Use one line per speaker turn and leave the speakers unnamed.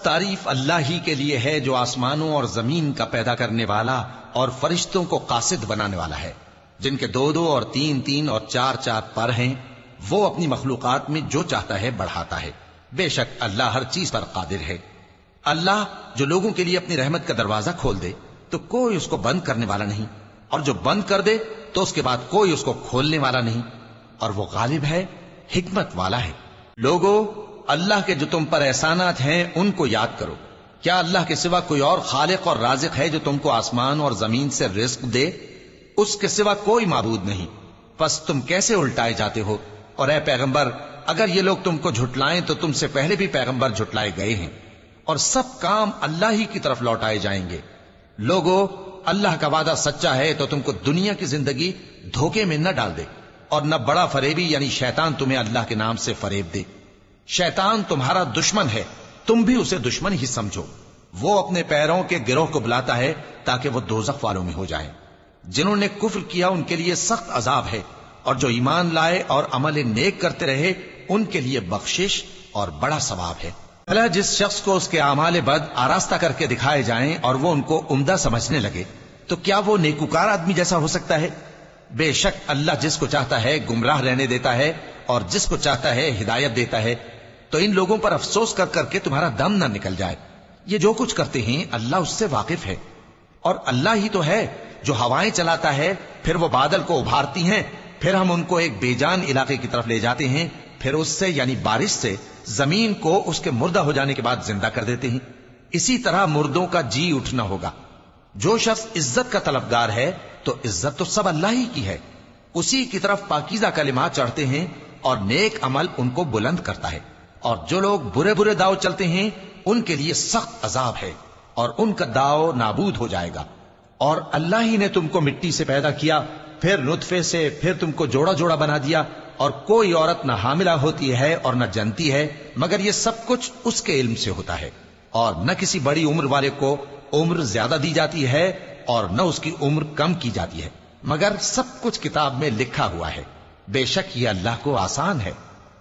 تعریف اللہ ہی کے لیے ہے جو آسمانوں اور زمین کا پیدا کرنے والا اور فرشتوں کو قاصد بنانے والا ہے، جن کے 2 اور 3 اور 4 پر ہیں۔ وہ اپنی مخلوقات میں جو چاہتا ہے بڑھاتا ہے، بے شک اللہ ہر چیز پر قادر ہے۔ اللہ جو لوگوں کے لیے اپنی رحمت کا دروازہ کھول دے تو کوئی اس کو بند کرنے والا نہیں، اور جو بند کر دے تو اس کے بعد کوئی اس کو کھولنے والا نہیں، اور وہ غالب ہے، حکمت والا ہے۔ لوگو، اللہ کے جو تم پر احسانات ہیں ان کو یاد کرو۔ کیا اللہ کے سوا کوئی اور خالق اور رازق ہے جو تم کو آسمان اور زمین سے رزق دے؟ اس کے سوا کوئی معبود نہیں، پس تم کیسے الٹائے جاتے ہو؟ اور اے پیغمبر، اگر یہ لوگ تم کو جھٹلائیں تو تم سے پہلے بھی پیغمبر جھٹلائے گئے ہیں، اور سب کام اللہ ہی کی طرف لوٹائے جائیں گے۔ لوگو، اللہ کا وعدہ سچا ہے تو تم کو دنیا کی زندگی دھوکے میں نہ ڈال دے، اور نہ بڑا فریبی یعنی شیطان تمہیں اللہ کے نام سے فریب دے۔ شیطان تمہارا دشمن ہے، تم بھی اسے دشمن ہی سمجھو۔ وہ اپنے پیروں کے گروہ کو بلاتا ہے تاکہ وہ دوزخ والوں میں ہو جائیں۔ جنہوں نے کفر کیا ان کے لیے سخت عذاب ہے، اور جو ایمان لائے اور عمل نیک کرتے رہے ان کے لیے بخشش اور بڑا ثواب ہے۔ بھلا جس شخص کو اس کے اعمال بد آراستہ کر کے دکھائے جائیں اور وہ ان کو عمدہ سمجھنے لگے تو کیا وہ نیکوکار آدمی جیسا ہو سکتا ہے؟ بے شک اللہ جس کو چاہتا ہے گمراہ رہنے دیتا ہے اور جس کو چاہتا ہے ہدایت دیتا ہے۔ تو ان لوگوں پر افسوس کر کر کے تمہارا دم نہ نکل جائے، یہ جو کچھ کرتے ہیں اللہ اس سے واقف ہے۔ اور اللہ ہی تو ہے جو ہوائیں چلاتا ہے، پھر وہ بادل کو ابھارتی ہیں، پھر ہم ان کو ایک بے جان علاقے کی طرف لے جاتے ہیں، پھر اس سے یعنی بارش سے زمین کو اس کے مردہ ہو جانے کے بعد زندہ کر دیتے ہیں۔ اسی طرح مردوں کا جی اٹھنا ہوگا۔ جو شخص عزت کا طلبگار ہے تو عزت تو سب اللہ ہی کی ہے، اسی کی طرف پاکیزہ کلمات چڑھتے ہیں اور نیک عمل ان کو بلند کرتا ہے۔ اور جو لوگ برے برے داؤ چلتے ہیں ان کے لیے سخت عذاب ہے، اور ان کا داؤ نابود ہو جائے گا۔ اور اللہ ہی نے تم کو مٹی سے پیدا کیا، پھر نطفے سے، پھر تم کو جوڑا جوڑا بنا دیا، اور کوئی عورت نہ حاملہ ہوتی ہے اور نہ جنتی ہے مگر یہ سب کچھ اس کے علم سے ہوتا ہے۔ اور نہ کسی بڑی عمر والے کو عمر زیادہ دی جاتی ہے اور نہ اس کی عمر کم کی جاتی ہے، مگر سب کچھ کتاب میں لکھا ہوا ہے۔ بے شک یہ اللہ کو آسان ہے۔